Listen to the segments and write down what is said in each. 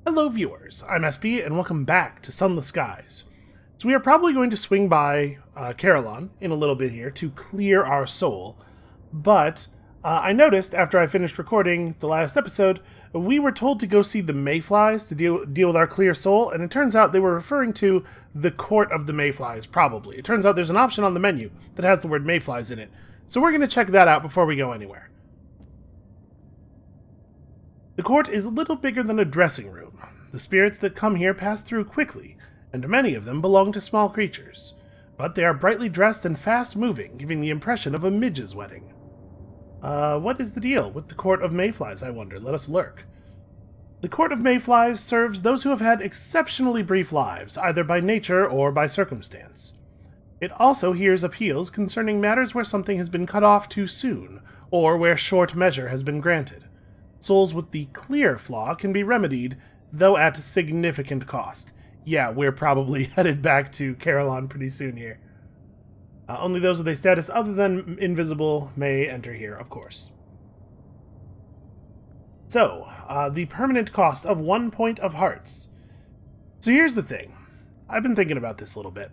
Hello viewers, I'm SB and welcome back to Sunless Skies. So we are probably going to swing by Carillon in a little bit here to clear our soul, but I noticed after I finished recording the last episode, we were told to go see the Mayflies to deal with our clear soul, and it turns out they were referring to the Court of the Mayflies, probably. It turns out there's an option on the menu that has the word Mayflies in it, so we're going to check that out before we go anywhere. The court is a little bigger than a dressing room. The spirits that come here pass through quickly, and many of them belong to small creatures. But they are brightly dressed and fast-moving, giving the impression of a midge's wedding. What is the deal with the Court of Mayflies, I wonder? Let us lurk. The Court of Mayflies serves those who have had exceptionally brief lives, either by nature or by circumstance. It also hears appeals concerning matters where something has been cut off too soon, or where short measure has been granted. Souls with the clear flaw can be remedied, though at significant cost. Yeah, we're probably headed back to Carillon pretty soon here. Only those with a status other than invisible may enter here, of course. So, the permanent cost of 1 point of hearts. So here's the thing. I've been thinking about this a little bit.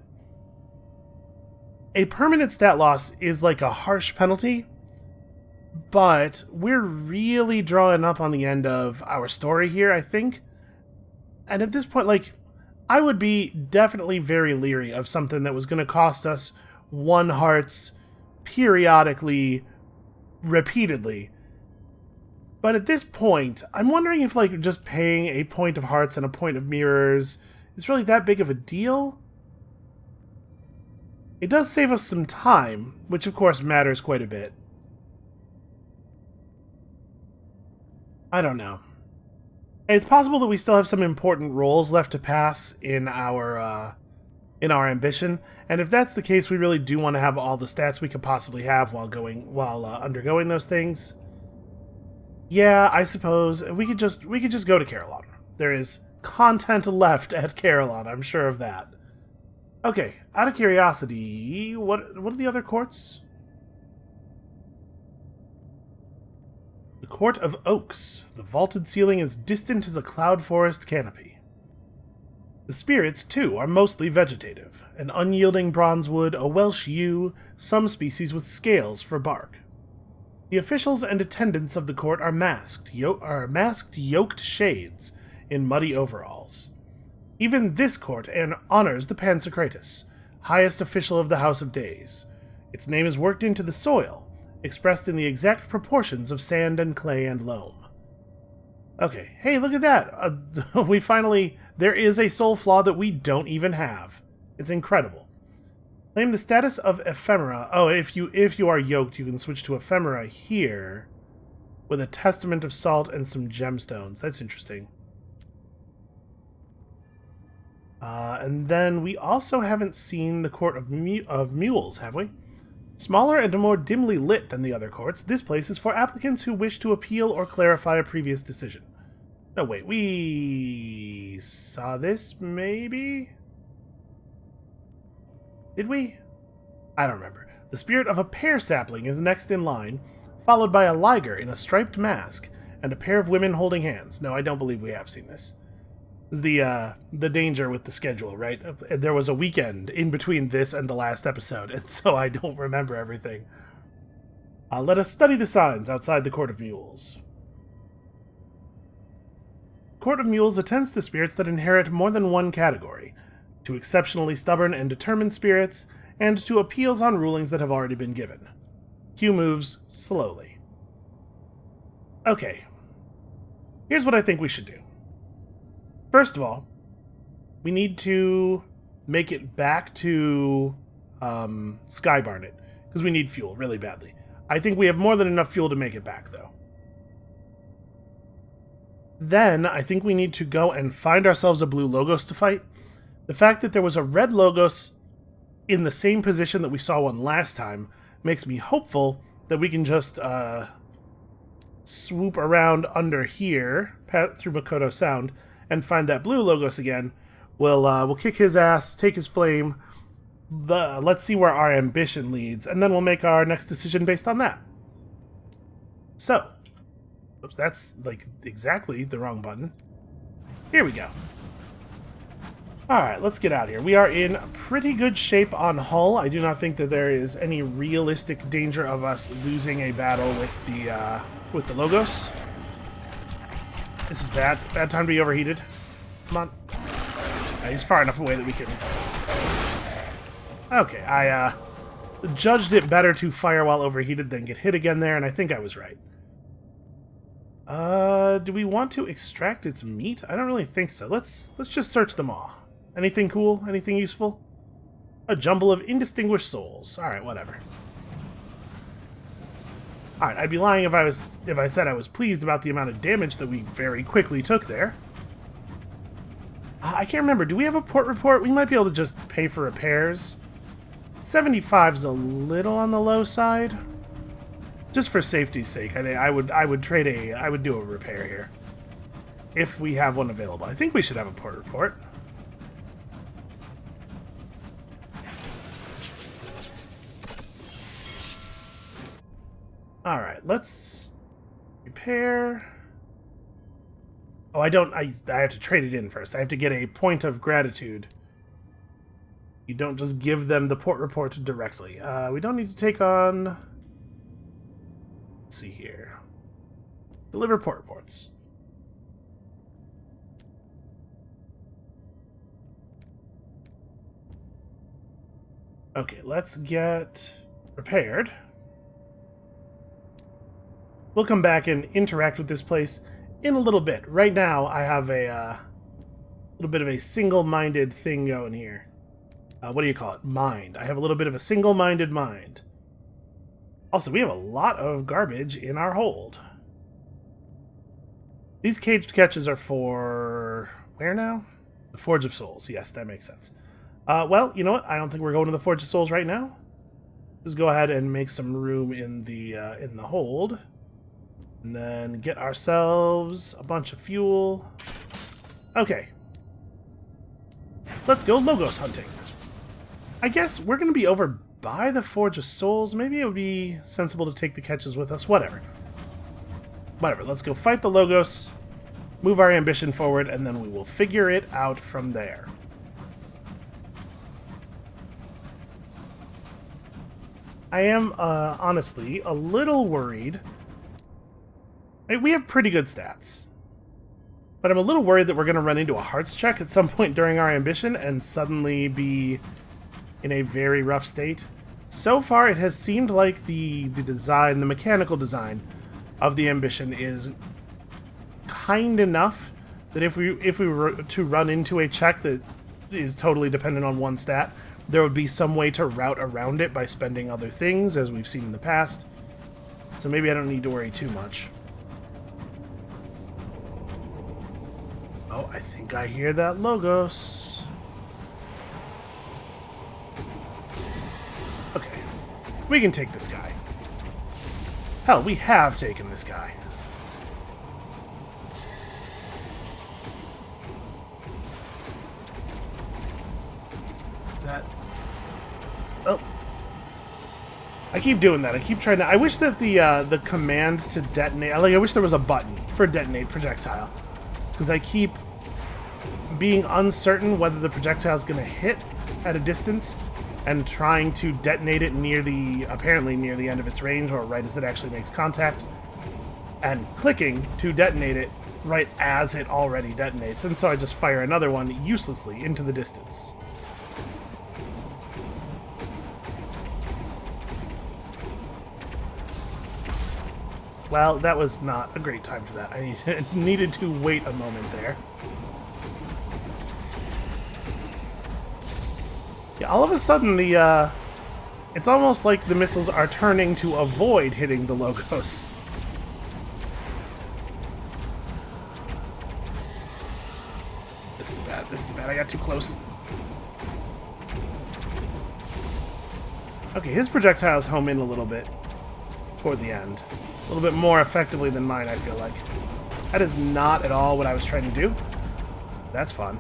A permanent stat loss is like a harsh penalty, but we're really drawing up on the end of our story here, I think. And at this point, I would be definitely very leery of something that was going to cost us 1 hearts periodically, repeatedly. But at this point, I'm wondering if, just paying a point of hearts and a point of mirrors is really that big of a deal? It does save us some time, which of course matters quite a bit. I don't know. It's possible that we still have some important roles left to pass in our ambition, and if that's the case, we really do want to have all the stats we could possibly have while undergoing those things. Yeah, I suppose we could just go to Carillon. There is content left at Carillon, I'm sure of that. Okay, out of curiosity, what are the other courts? The Court of Oaks. The vaulted ceiling is distant as a cloud forest canopy. The spirits, too, are mostly vegetative. An unyielding bronze wood, a Welsh yew, some species with scales for bark. The officials and attendants of the court are masked yoked shades in muddy overalls. Even this court honors the Pansekritis, highest official of the House of Days. Its name is worked into the soil, expressed in the exact proportions of sand and clay and loam. Okay, hey, look at that! There is a soul flaw that we don't even have. It's incredible. Claim the status of ephemera. Oh, if you are yoked, you can switch to ephemera here, with a testament of salt and some gemstones. That's interesting. And then we also haven't seen the Court of Mules, have we? Smaller and more dimly lit than the other courts, this place is for applicants who wish to appeal or clarify a previous decision. No, wait, we saw this, maybe? Did we? I don't remember. The spirit of a pear sapling is next in line, followed by a liger in a striped mask, and a pair of women holding hands. No, I don't believe we have seen this. This is the danger with the schedule, right? There was a weekend in between this and the last episode, and so I don't remember everything. Let us study the signs outside the Court of Mules. Court of Mules attends to spirits that inherit more than one category, to exceptionally stubborn and determined spirits, and to appeals on rulings that have already been given. Q moves slowly. Okay. Here's what I think we should do. First of all, we need to make it back to Skybarnet, because we need fuel really badly. I think we have more than enough fuel to make it back, though. Then, I think we need to go and find ourselves a blue Logos to fight. The fact that there was a red Logos in the same position that we saw one last time makes me hopeful that we can just swoop around under here, through Makoto Sound, and find that blue Logos again. We'll kick his ass, take his flame. Let's see where our ambition leads, and then we'll make our next decision based on that. So, oops, that's exactly the wrong button. Here we go. Alright, let's get out here. We are in pretty good shape on hull. I do not think that there is any realistic danger of us losing a battle with the Logos. This is bad. Bad time to be overheated. Come on. He's far enough away that we can... Okay, I judged it better to fire while overheated than get hit again there, and I think I was right. Do we want to extract its meat? I don't really think so. Let's just search them all. Anything cool? Anything useful? A jumble of indistinguished souls. Alright, whatever. Alright, I'd be lying if I said I was pleased about the amount of damage that we very quickly took there. I can't remember. Do we have a port report? We might be able to just pay for repairs. 75's a little on the low side. Just for safety's sake, I would do a repair here. If we have one available. I think we should have a port report. Alright, let's repair. Oh, I have to trade it in first. I have to get a point of gratitude. You don't just give them the port report directly. We don't need to take on... Let's see here. Deliver port reports. Okay, let's get repaired. We'll come back and interact with this place in a little bit. Right now, I have a little bit of a single-minded thing going here. What do you call it? Mind. I have a little bit of a single-minded mind. Also, we have a lot of garbage in our hold. These caged catches are for... where now? The Forge of Souls. Yes, that makes sense. Well, you know what? I don't think we're going to the Forge of Souls right now. Let's go ahead and make some room in the hold. And then get ourselves a bunch of fuel. Okay. Let's go Logos hunting. I guess we're going to be over by the Forge of Souls. Maybe it would be sensible to take the catches with us. Whatever. Whatever. Let's go fight the Logos, move our ambition forward, and then we will figure it out from there. I am, honestly, a little worried. We have pretty good stats. But I'm a little worried that we're going to run into a hearts check at some point during our ambition and suddenly be in a very rough state. So far, it has seemed like the design, the mechanical design of the ambition is kind enough that if we were to run into a check that is totally dependent on one stat, there would be some way to route around it by spending other things, as we've seen in the past. So maybe I don't need to worry too much. Oh, I think I hear that Logos. Okay. We can take this guy. Hell, we have taken this guy. Is that... Oh. I keep doing that. I keep trying to... I wish that the command to detonate... I wish there was a button for detonate projectile. Because I keep being uncertain whether the projectile is going to hit at a distance and trying to detonate it apparently near the end of its range or right as it actually makes contact, and clicking to detonate it right as it already detonates. And so I just fire another one uselessly into the distance. Well, that was not a great time for that. I needed to wait a moment there. Yeah, all of a sudden, it's almost like the missiles are turning to avoid hitting the Logos. This is bad. This is bad. I got too close. Okay, his projectiles home in a little bit toward the end. A little bit more effectively than mine, I feel like. That is not at all what I was trying to do. That's fun.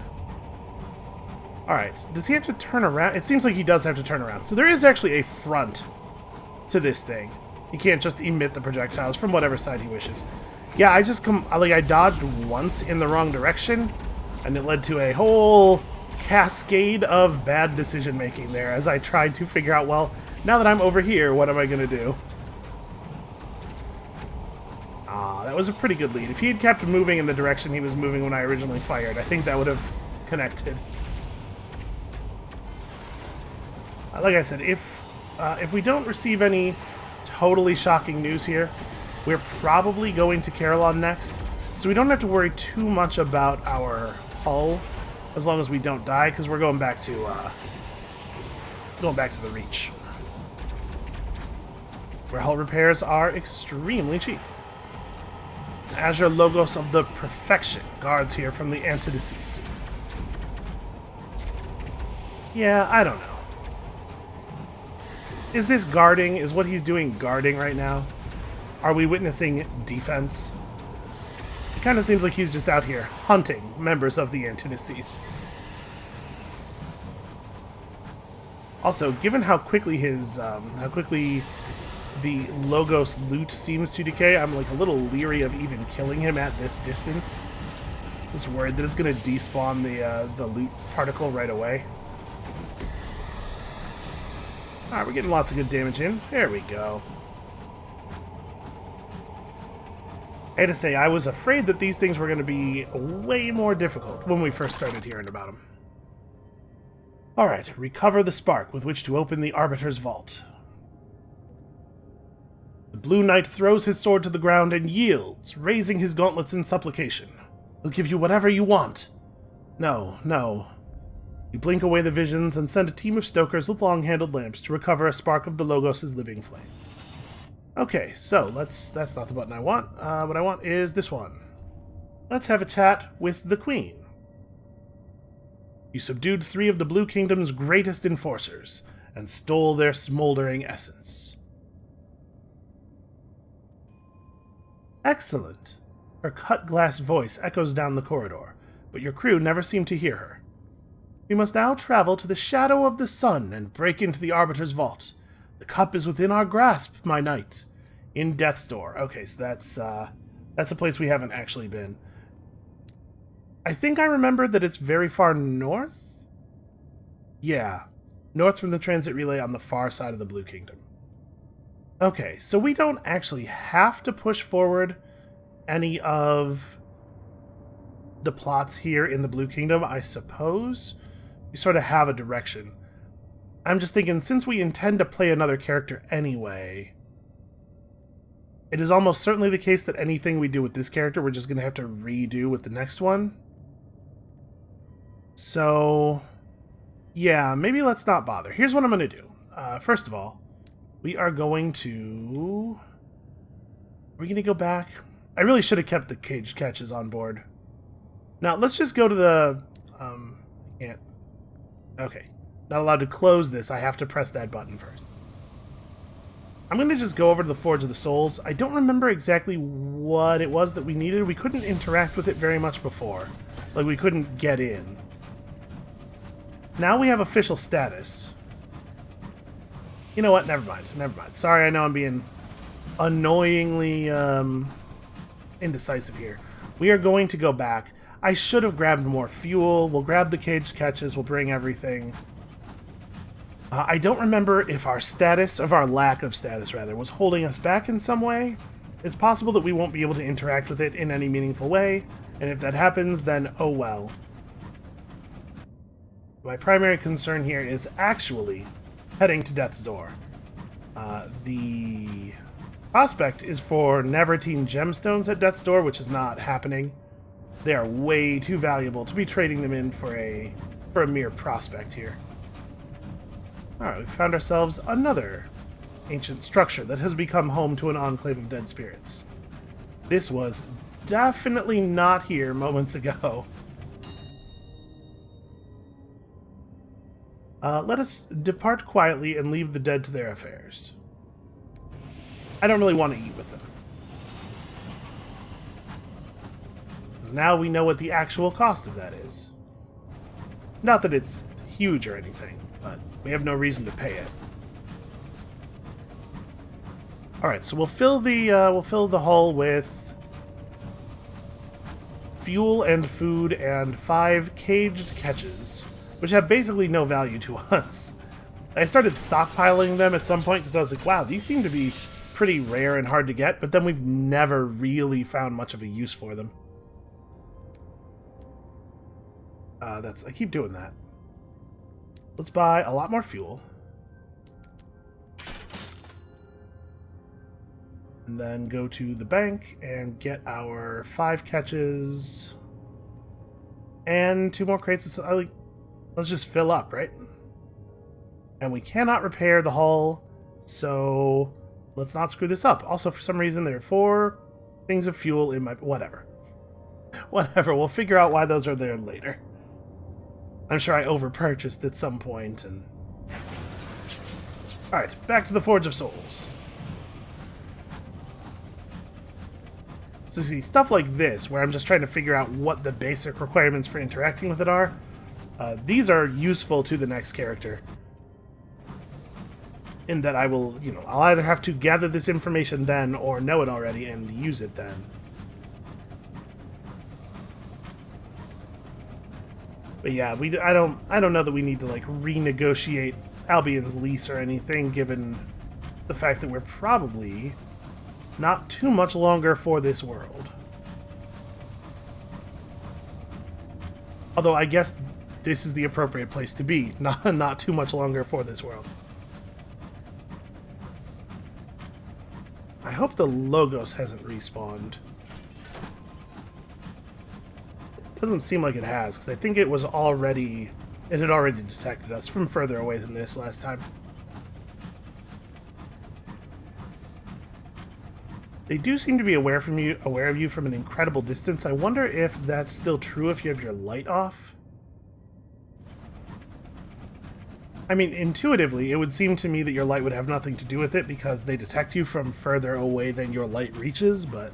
Alright, does he have to turn around? It seems like he does have to turn around. So there is actually a front to this thing. He can't just emit the projectiles from whatever side he wishes. Yeah, I dodged once in the wrong direction, And it led to a whole cascade of bad decision-making there as I tried to figure out, well, now that I'm over here, what am I going to do? Ah, that was a pretty good lead. If he had kept moving in the direction he was moving when I originally fired, I think that would have connected. Like I said, if we don't receive any totally shocking news here, we're probably going to Carillon next, so we don't have to worry too much about our hull as long as we don't die, because we're going back to the Reach, where hull repairs are extremely cheap. Azure Logos of the Perfection guards here from the Antedeceased. Yeah, I don't know. Is this guarding? Is what he's doing guarding right now? Are we witnessing defense? It kind of seems like he's just out here hunting members of the Antedeceased. Also, given how quickly the Logos loot seems to decay, I'm like a little leery of even killing him at this distance. Just worried that it's going to despawn the loot particle right away. Alright, we're getting lots of good damage in. There we go. I had to say, I was afraid that these things were going to be way more difficult when we first started hearing about them. Alright, recover the spark with which to open the Arbiter's Vault. The Blue Knight throws his sword to the ground and yields, raising his gauntlets in supplication. He'll give you whatever you want. No, no. You blink away the visions and send a team of stokers with long-handled lamps to recover a spark of the Logos' living flame. Okay, so that's not the button I want. What I want is this one. Let's have a chat with the Queen. You subdued 3 of the Blue Kingdom's greatest enforcers and stole their smoldering essence. Excellent. Her cut-glass voice echoes down the corridor, but your crew never seem to hear her. We must now travel to the shadow of the sun and break into the Arbiter's Vault. The cup is within our grasp, my knight. In Death's Door. Okay, so that's a place we haven't actually been. I think I remembered that it's very far north? Yeah, north from the transit relay on the far side of the Blue Kingdom. Okay, so we don't actually have to push forward any of the plots here in the Blue Kingdom, I suppose. We sort of have a direction. I'm just thinking, since we intend to play another character anyway, it is almost certainly the case that anything we do with this character, we're just going to have to redo with the next one. So, yeah, maybe let's not bother. Here's what I'm going to do. First of all, we are going to... Are we going to go back? I really should have kept the cage catches on board. Now, let's just go to the... can't... Okay. Not allowed to close this. I have to press that button first. I'm going to just go over to the Forge of the Souls. I don't remember exactly what it was that we needed. We couldn't interact with it very much before. Like, we couldn't get in. Now we have official status. You know what? Never mind. Never mind. Sorry, I know I'm being annoyingly indecisive here. We are going to go back. I should have grabbed more fuel. We'll grab the caged catches. We'll bring everything. I don't remember if our status, of our lack of status rather, was holding us back in some way. It's possible that we won't be able to interact with it in any meaningful way, and if that happens, then oh well. My primary concern here is actually heading to Death's Door. The prospect is for Nevertine gemstones at Death's Door, which is not happening. They are way too valuable to be trading them in for a mere prospect here. Alright, we found ourselves another ancient structure that has become home to an enclave of dead spirits. This was definitely not here moments ago. Let us depart quietly and leave the dead to their affairs. I don't really want to eat with them. Because now we know what the actual cost of that is. Not that it's huge or anything, but we have no reason to pay it. Alright, so we'll fill the hull with fuel and food and 5 caged catches, which have basically no value to us. I started stockpiling them at some point because I was like, wow, these seem to be pretty rare and hard to get, but then we've never really found much of a use for them. I keep doing that. Let's buy a lot more fuel. And then go to the bank and get our 5 catches. And 2 more crates. Let's just fill up, right? And we cannot repair the hull, so let's not screw this up. Also, for some reason, there are 4 things of fuel in my... Whatever. Whatever, we'll figure out why those are there later. I'm sure I overpurchased at some point, and... Alright, back to the Forge of Souls. So see, stuff like this, where I'm just trying to figure out what the basic requirements for interacting with it are, these are useful to the next character. In that I will, I'll either have to gather this information then, or know it already and use it then. But yeah, I don't know that we need to renegotiate Albion's lease or anything, given the fact that we're probably not too much longer for this world. Although I guess this is the appropriate place to be, not too much longer for this world. I hope the Logos hasn't respawned. Doesn't seem like it has, because I think it had already detected us from further away than this last time. They do seem to be aware of you from an incredible distance. I wonder if that's still true if you have your light off. I mean, intuitively, it would seem to me that your light would have nothing to do with it because they detect you from further away than your light reaches, but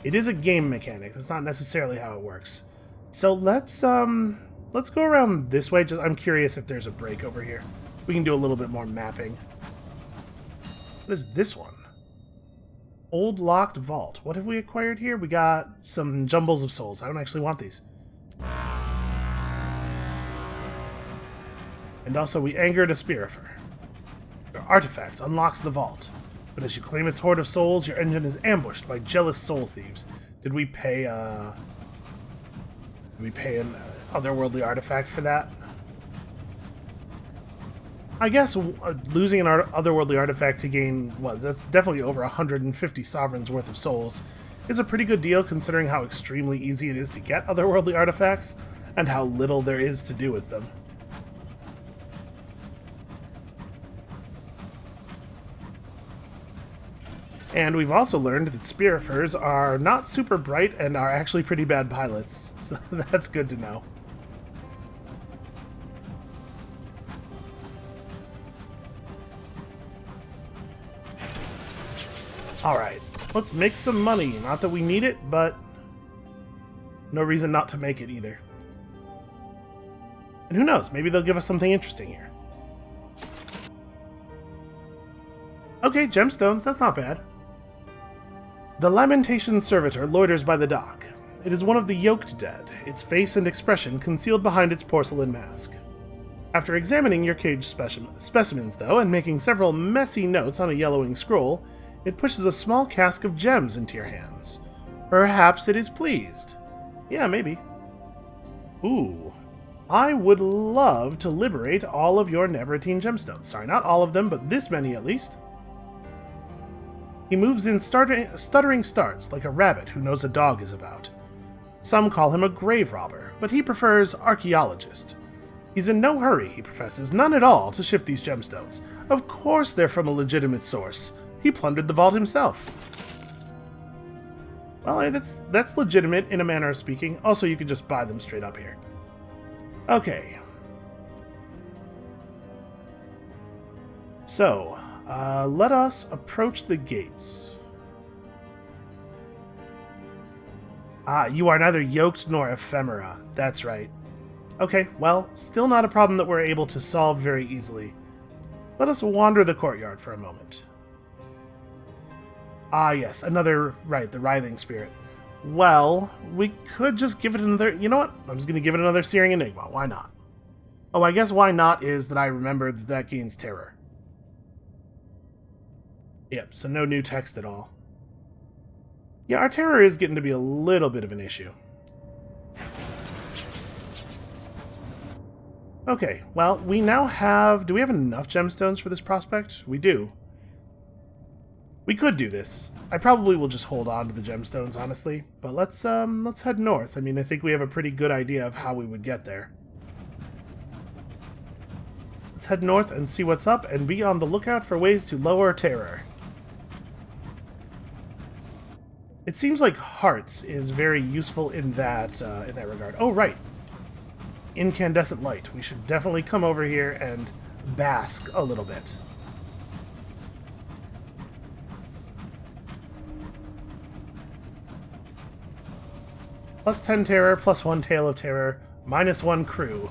it is a game mechanic. That's not necessarily how it works. So let's go around this way. I'm curious if there's a break over here. We can do a little bit more mapping. What is this one? Old locked vault. What have we acquired here? We got some jumbles of souls. I don't actually want these. And also, we angered a Spirifer. Your artifact unlocks the vault, but as you claim its hoard of souls, your engine is ambushed by jealous soul thieves. Did we pay an otherworldly artifact for that? I guess losing an otherworldly artifact to gain, that's definitely over 150 sovereigns worth of souls, is a pretty good deal considering how extremely easy it is to get otherworldly artifacts, and how little there is to do with them. And we've also learned that Spirifers are not super bright and are actually pretty bad pilots, so that's good to know. Alright, let's make some money. Not that we need it, but no reason not to make it either. And who knows, maybe they'll give us something interesting here. Okay, gemstones, that's not bad. The Lamentation Servitor loiters by the dock. It is one of the yoked dead, its face and expression concealed behind its porcelain mask. After examining your caged specimens, though, and making several messy notes on a yellowing scroll, it pushes a small cask of gems into your hands. Perhaps it is pleased. Yeah, maybe. Ooh. I would love to liberate all of your Nevertine gemstones. Sorry, not all of them, but this many at least. He moves in stuttering starts, like a rabbit who knows a dog is about. Some call him a grave robber, but he prefers archaeologist. He's in no hurry, he professes, none at all, to shift these gemstones. Of course they're from a legitimate source. He plundered the vault himself. Well, that's legitimate in a manner of speaking. Also, you could just buy them straight up here. Okay. So, let us approach the gates. Ah, you are neither yoked nor ephemera. That's right. Okay, well, still not a problem that we're able to solve very easily. Let us wander the courtyard for a moment. Ah, yes, the writhing spirit. Well, we could just give it another... You know what? I'm just going to give it another Searing Enigma. Why not? Oh, I guess why not is that I remember that that gains terror. Yep, so no new text at all. Yeah, our terror is getting to be a little bit of an issue. Okay, well, we now have... Do we have enough gemstones for this prospect? We do. We could do this. I probably will just hold on to the gemstones, honestly. But let's head north. I mean, I think we have a pretty good idea of how we would get there. Let's head north and see what's up, and be on the lookout for ways to lower terror. It seems like hearts is very useful in that regard. Oh, right. Incandescent light. We should definitely come over here and bask a little bit. Plus 10 terror, plus 1 tale of terror, minus 1 crew.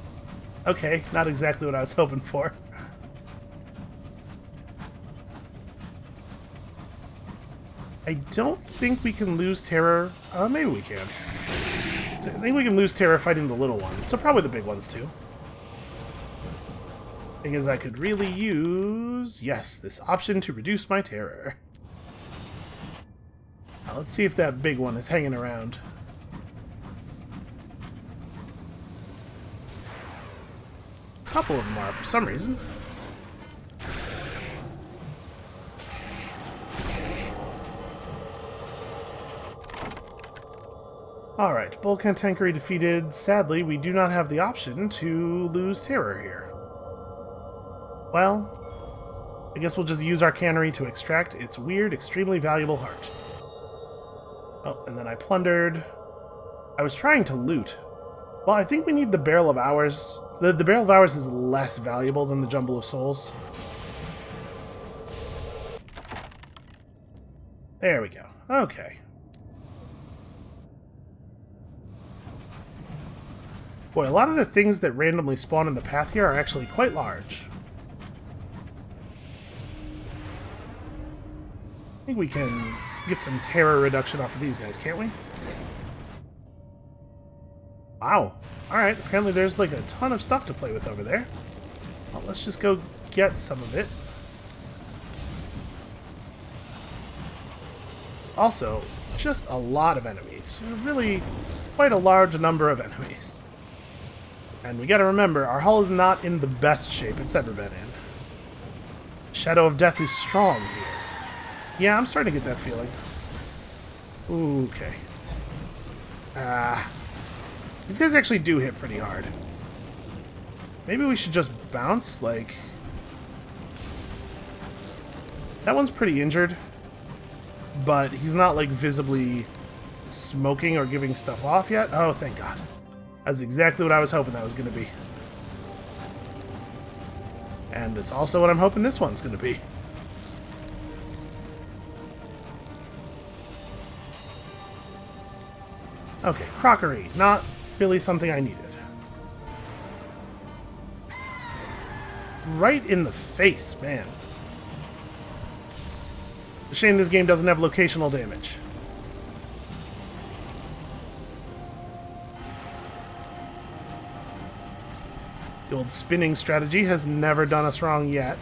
Okay, not exactly what I was hoping for. I don't think we can lose terror. Maybe we can. I think we can lose terror fighting the little ones, so probably the big ones too. Thing is, I could really use, yes, this option to reduce my terror. Now, let's see if that big one is hanging around. A couple of them are, for some reason. Alright, Bull Cantankery defeated. Sadly, we do not have the option to lose terror here. Well, I guess we'll just use our cannery to extract its weird, extremely valuable heart. Oh, and then I plundered. I was trying to loot. Well, I think we need the Barrel of Hours. The Barrel of Hours is less valuable than the Jumble of Souls. There we go. Okay. Boy, a lot of the things that randomly spawn in the path here are actually quite large. I think we can get some terror reduction off of these guys, can't we? Wow. Alright, apparently there's like a ton of stuff to play with over there. Well, let's just go get some of it. There's also just a lot of enemies. Really quite a large number of enemies. And we gotta remember, our hull is not in the best shape it's ever been in. Shadow of Death is strong here. Yeah, I'm starting to get that feeling. Okay. These guys actually do hit pretty hard. Maybe we should just bounce, like... That one's pretty injured. But he's not, like, visibly smoking or giving stuff off yet. Oh, thank God. That's exactly what I was hoping that was going to be. And it's also what I'm hoping this one's going to be. Okay, crockery. Not really something I needed. Right in the face, man. It's a shame this game doesn't have locational damage. The old spinning strategy has never done us wrong yet.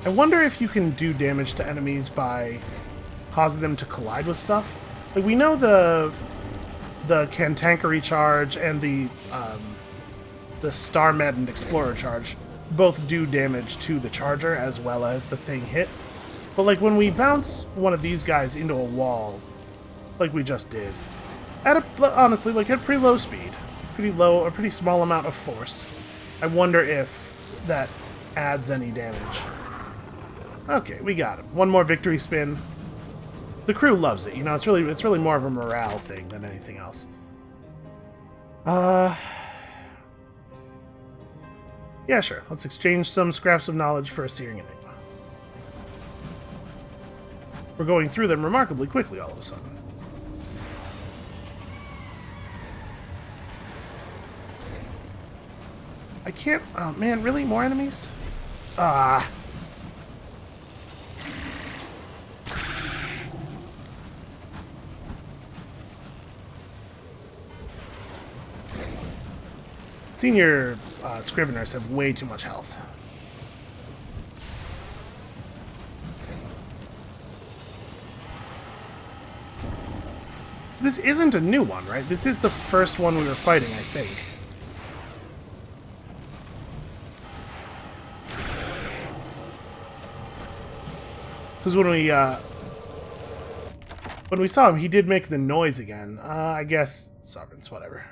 I wonder if you can do damage to enemies by causing them to collide with stuff. Like, we know the Cantankery charge and the Star Maddened Explorer charge both do damage to the charger as well as the thing hit. But, like, when we bounce one of these guys into a wall, like we just did, honestly, like, at pretty low speed, a pretty small amount of force, I wonder if that adds any damage. Okay, we got him. One more victory spin. The crew loves it, you know, it's really more of a morale thing than anything else. Yeah, sure. Let's exchange some scraps of knowledge for a Searing Enigma. We're going through them remarkably quickly all of a sudden. I can't... Oh, man, really? More enemies? Ah. Senior Scriveners have way too much health. So this isn't a new one, right? This is the first one we were fighting, I think. Because when we saw him, he did make the noise again. I guess Sovereigns, whatever.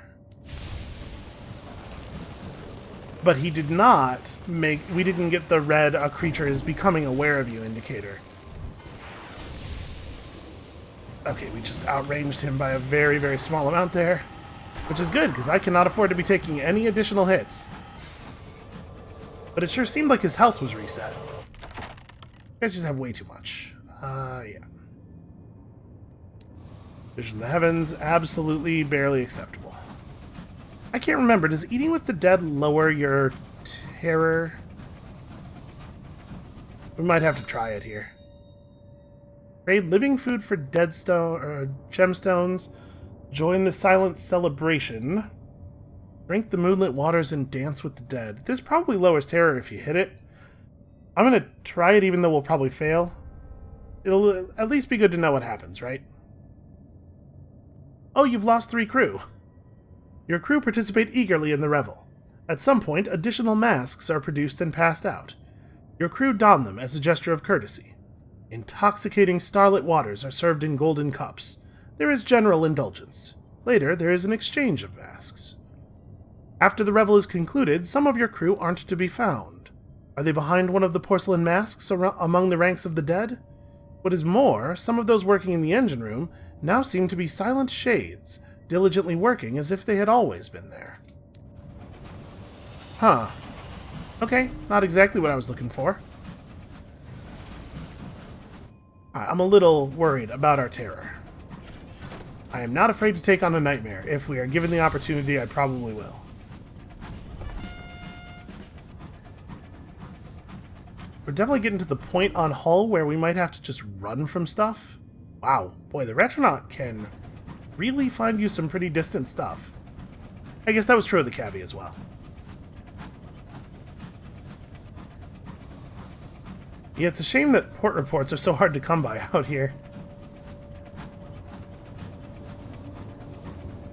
But he did not make... We didn't get the red "a creature is becoming aware of you" indicator. Okay, we just outranged him by a very, very small amount there. Which is good, because I cannot afford to be taking any additional hits. But it sure seemed like his health was reset. You guys just have way too much. Yeah. Vision of the Heavens, absolutely barely acceptable. I can't remember, does eating with the dead lower your terror? We might have to try it here. Trade living food for gemstones. Join the silent celebration. Drink the moonlit waters and dance with the dead. This probably lowers terror if you hit it. I'm going to try it even though we'll probably fail. It'll at least be good to know what happens, right? Oh, you've lost 3 crew. Your crew participate eagerly in the revel. At some point, additional masks are produced and passed out. Your crew don them as a gesture of courtesy. Intoxicating starlit waters are served in golden cups. There is general indulgence. Later, there is an exchange of masks. After the revel is concluded, some of your crew aren't to be found. Are they behind one of the porcelain masks among the ranks of the dead? What is more, some of those working in the engine room now seem to be silent shades, diligently working as if they had always been there. Huh. Okay, not exactly what I was looking for. I'm a little worried about our terror. I am not afraid to take on a nightmare. If we are given the opportunity, I probably will. We're definitely getting to the point on Hull where we might have to just run from stuff. Wow, boy, the Retronaut can really find you some pretty distant stuff. I guess that was true of the Cavi as well. Yeah, it's a shame that port reports are so hard to come by out here.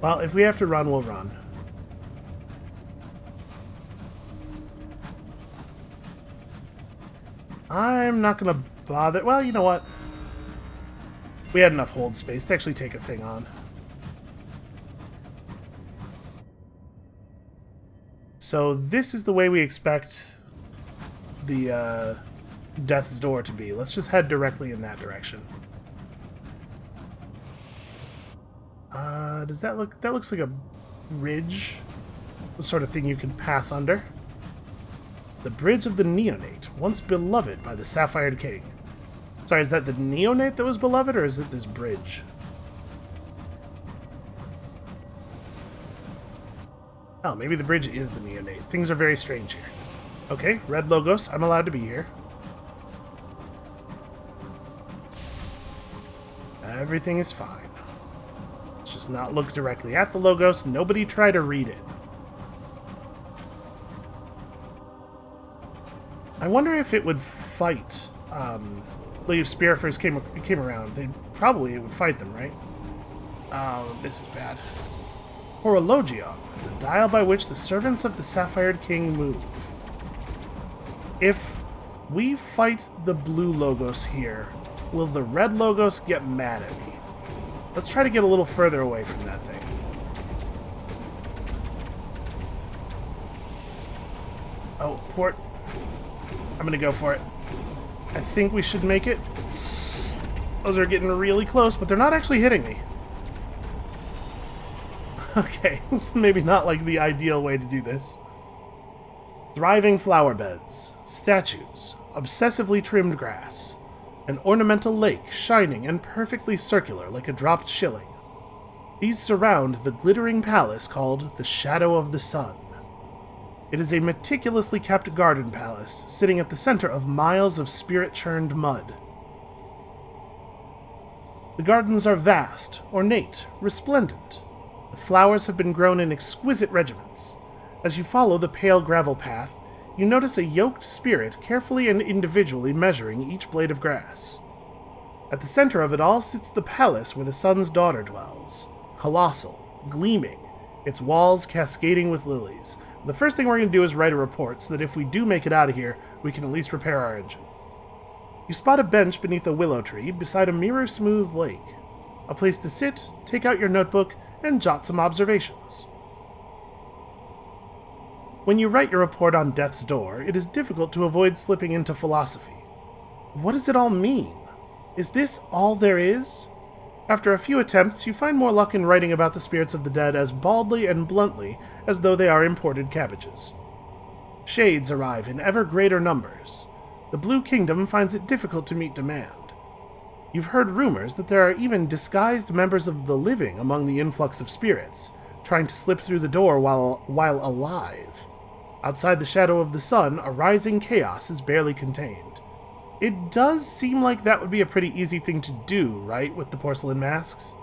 Well, if we have to run, we'll run. I'm not going to bother... Well, you know what? We had enough hold space to actually take a thing on. So this is the way we expect the Death's Door to be. Let's just head directly in that direction. Does that look... That looks like a bridge. The sort of thing you can pass under. The Bridge of the Neonate, once beloved by the Sapphired King. Sorry, is that the Neonate that was beloved, or is it this bridge? Oh, maybe the bridge is the Neonate. Things are very strange here. Okay, red logos. I'm allowed to be here. Everything is fine. Let's just not look directly at the logos. Nobody try to read it. I wonder if it would fight, like if Spearfirst came around, it would fight them, right? Oh, this is bad. Horologion, the dial by which the servants of the Sapphired King move. If we fight the blue logos here, will the red logos get mad at me? Let's try to get a little further away from that thing. Oh, port. I'm gonna go for it. I think we should make it. Those are getting really close, but they're not actually hitting me. Okay, this is maybe not like the ideal way to do this. Thriving flower beds, statues, obsessively trimmed grass, an ornamental lake shining and perfectly circular like a dropped shilling. These surround the glittering palace called the Shadow of the Sun. It is a meticulously kept garden palace, sitting at the center of miles of spirit-churned mud. The gardens are vast, ornate, resplendent. The flowers have been grown in exquisite regiments. As you follow the pale gravel path, you notice a yoked spirit carefully and individually measuring each blade of grass. At the center of it all sits the palace where the sun's daughter dwells. Colossal, gleaming, its walls cascading with lilies. The first thing we're going to do is write a report so that if we do make it out of here, we can at least repair our engine. You spot a bench beneath a willow tree beside a mirror-smooth lake. A place to sit, take out your notebook, and jot some observations. When you write your report on death's door, it is difficult to avoid slipping into philosophy. What does it all mean? Is this all there is? After a few attempts, you find more luck in writing about the spirits of the dead as baldly and bluntly as though they are imported cabbages. Shades arrive in ever greater numbers. The Blue Kingdom finds it difficult to meet demand. You've heard rumors that there are even disguised members of the living among the influx of spirits, trying to slip through the door while alive. Outside the shadow of the sun, a rising chaos is barely contained. It does seem like that would be a pretty easy thing to do, right, with the porcelain masks?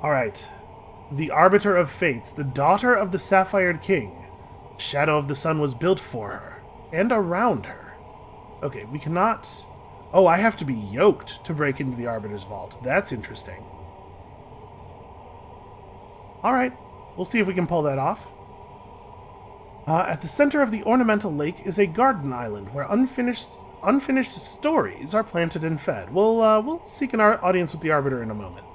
Alright. The Arbiter of Fates, the daughter of the Sapphired King. Shadow of the Sun was built for her, and around her. Okay, we cannot... Oh, I have to be yoked to break into the Arbiter's Vault. That's interesting. Alright, we'll see if we can pull that off. At the center of the ornamental lake is a garden island where unfinished stories are planted and fed. We'll seek an audience with the Arbiter in a moment.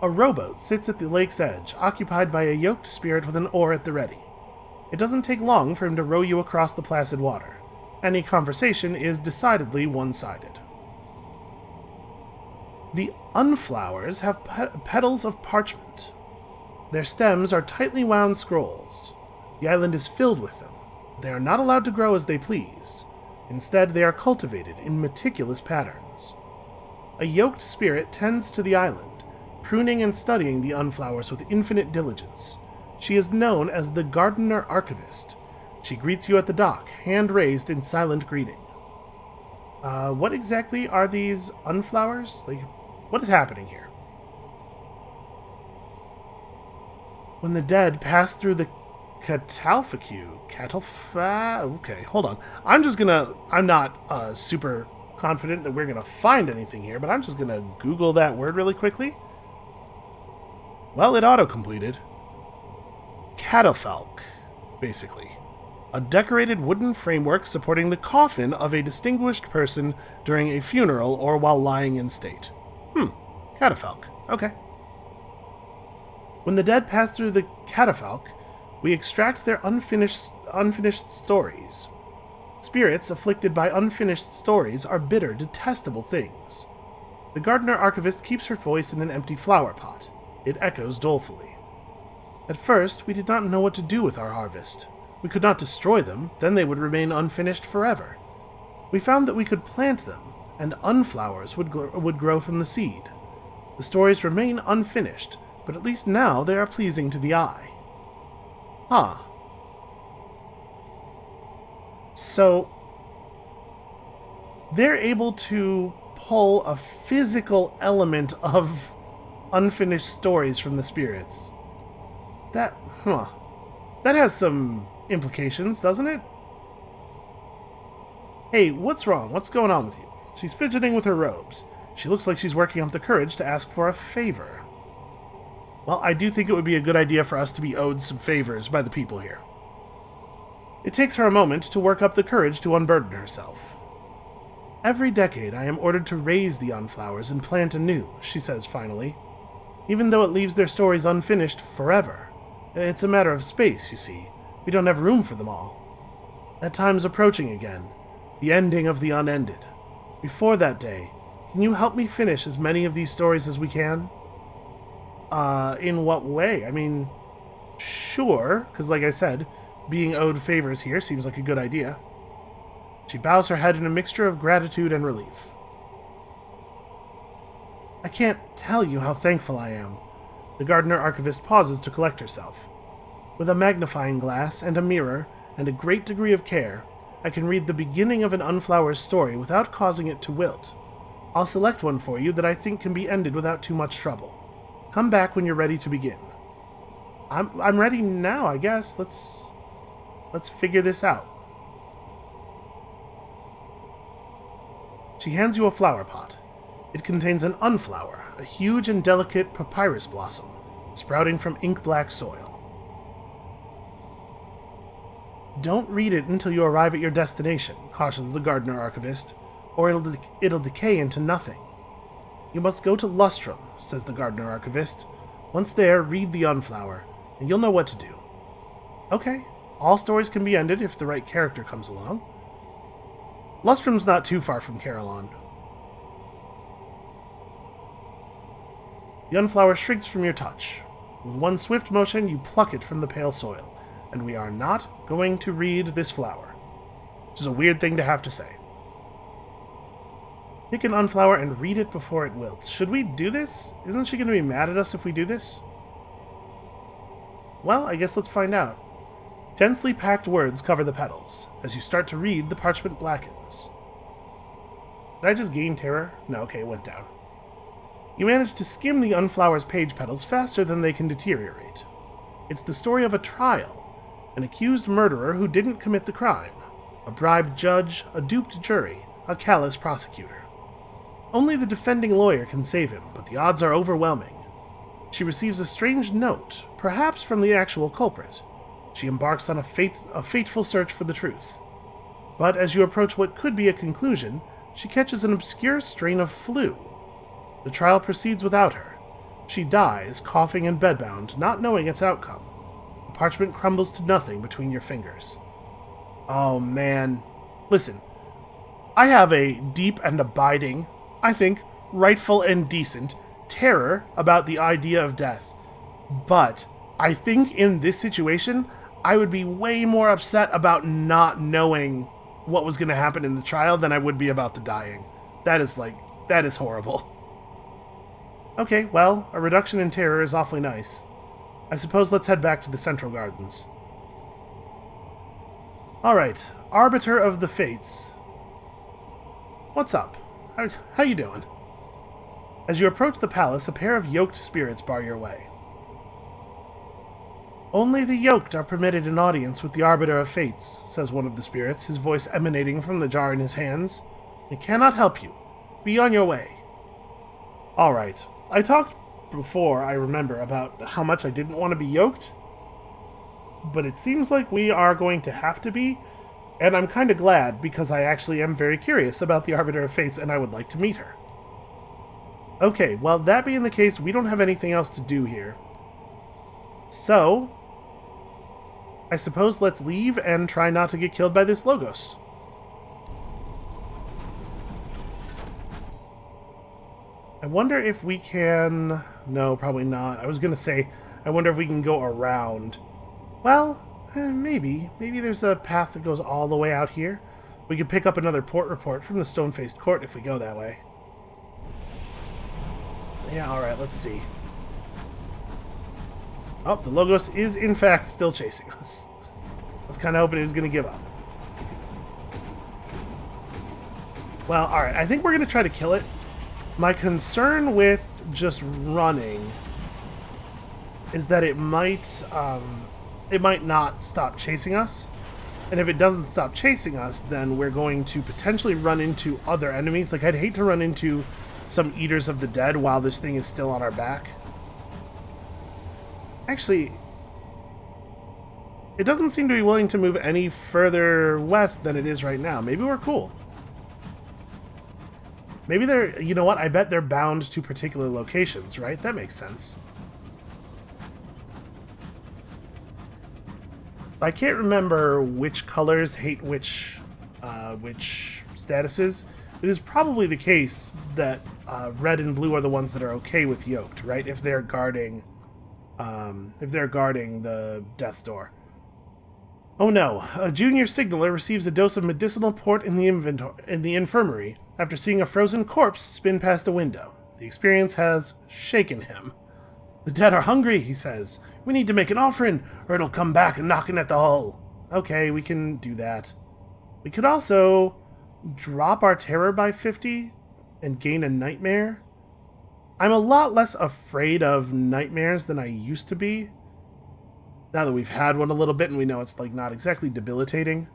A rowboat sits at the lake's edge, occupied by a yoked spirit with an oar at the ready. It doesn't take long for him to row you across the placid water. Any conversation is decidedly one-sided. The Unflowers have petals of parchment. Their stems are tightly wound scrolls. The island is filled with them. They are not allowed to grow as they please. Instead, they are cultivated in meticulous patterns. A yoked spirit tends to the island, pruning and studying the Unflowers with infinite diligence. She is known as the Gardener Archivist. She greets you at the dock, hand raised in silent greeting. What exactly are these Unflowers? Like, what is happening here? When the dead pass through the okay, hold on. I'm not super confident that we're gonna find anything here, but I'm just gonna Google that word really quickly. Well, it auto-completed. Catafalque, basically. A decorated wooden framework supporting the coffin of a distinguished person during a funeral or while lying in state. Catafalque. Okay. When the dead pass through the catafalque, we extract their unfinished stories. Spirits afflicted by unfinished stories are bitter, detestable things. The gardener archivist keeps her voice in an empty flower pot. It echoes dolefully. At first, we did not know what to do with our harvest. We could not destroy them, then they would remain unfinished forever. We found that we could plant them, and unflowers would grow from the seed. The stories remain unfinished, but at least now they are pleasing to the eye. So, they're able to pull a physical element of unfinished stories from the spirits. That has some implications, doesn't it? Hey, what's wrong? What's going on with you? She's fidgeting with her robes. She looks like she's working up the courage to ask for a favor. Well, I do think it would be a good idea for us to be owed some favors by the people here. It takes her a moment to work up the courage to unburden herself. Every decade I am ordered to raise the Unflowers and plant anew, she says finally. Even though it leaves their stories unfinished forever. It's a matter of space, you see. We don't have room for them all. That time's approaching again. The ending of the unended. Before that day, can you help me finish as many of these stories as we can? In what way? I mean, sure, because like I said, being owed favors here seems like a good idea. She bows her head in a mixture of gratitude and relief. I can't tell you how thankful I am. The gardener archivist pauses to collect herself. With a magnifying glass and a mirror and a great degree of care, I can read the beginning of an Unflowers story without causing it to wilt. I'll select one for you that I think can be ended without too much trouble. Come back when you're ready to begin. I'm ready now, I guess. Let's figure this out. She hands you a flower pot. It contains an unflower, a huge and delicate papyrus blossom, sprouting from ink-black soil. Don't read it until you arrive at your destination, cautions the gardener archivist, or it'll decay into nothing. You must go to Lustrum, says the gardener archivist. Once there, read the unflower, and you'll know what to do. Okay, all stories can be ended if the right character comes along. Lustrum's not too far from Carillon. The unflower shrinks from your touch. With one swift motion, you pluck it from the pale soil, and we are not going to read this flower. Which is a weird thing to have to say. Pick an unflower and read it before it wilts. Should we do this? Isn't she going to be mad at us if we do this? Well, I guess let's find out. Densely packed words cover the petals. As you start to read, the parchment blackens. Did I just gain terror? No, okay, it went down. You manage to skim the unflower's page petals faster than they can deteriorate. It's the story of a trial, an accused murderer who didn't commit the crime, a bribed judge, a duped jury, a callous prosecutor. Only the defending lawyer can save him, but the odds are overwhelming. She receives a strange note, perhaps from the actual culprit. She embarks on a fateful search for the truth. But as you approach what could be a conclusion, she catches an obscure strain of flu. The trial proceeds without her. She dies, coughing and bedbound, not knowing its outcome. The parchment crumbles to nothing between your fingers. Oh, man. Listen, I have a deep and abiding, I think, rightful and decent terror about the idea of death. But I think in this situation, I would be way more upset about not knowing what was going to happen in the trial than I would be about the dying. That is horrible. Okay, well, a reduction in terror is awfully nice. I suppose let's head back to the Central Gardens. Alright, Arbiter of the Fates. What's up? How you doing? As you approach the palace, a pair of yoked spirits bar your way. Only the yoked are permitted an audience with the Arbiter of Fates, says one of the spirits, his voice emanating from the jar in his hands. I cannot help you. Be on your way. Alright. I talked before, I remember, about how much I didn't want to be yoked, but it seems like we are going to have to be, and I'm kind of glad, because I actually am very curious about the Arbiter of Fates, and I would like to meet her. Okay, well, that being the case, we don't have anything else to do here. So, I suppose let's leave and try not to get killed by this Logos. I wonder if we can... No, probably not. I was going to say, I wonder if we can go around. Well, maybe. Maybe there's a path that goes all the way out here. We could pick up another port report from the stone-faced court if we go that way. Yeah, alright, let's see. Oh, the Logos is in fact still chasing us. I was kind of hoping he was going to give up. Well, alright, I think we're going to try to kill it. My concern with just running is that it might not stop chasing us. And if it doesn't stop chasing us, then we're going to potentially run into other enemies. Like, I'd hate to run into some Eaters of the Dead while this thing is still on our back. Actually, it doesn't seem to be willing to move any further west than it is right now. Maybe we're cool. Maybe they're... You know what? I bet they're bound to particular locations, right? That makes sense. I can't remember which colors hate which statuses. It is probably the case that red and blue are the ones that are okay with yoked, right? If they're guarding the death's door. Oh no! A junior signaler receives a dose of medicinal port in the infirmary after seeing a frozen corpse spin past a window. The experience has shaken him. The dead are hungry, he says. We need to make an offering, or it'll come back and knocking at the hull. Okay, we can do that. We could also drop our terror by 50 and gain a nightmare. I'm a lot less afraid of nightmares than I used to be. Now that we've had one a little bit and we know it's like not exactly debilitating.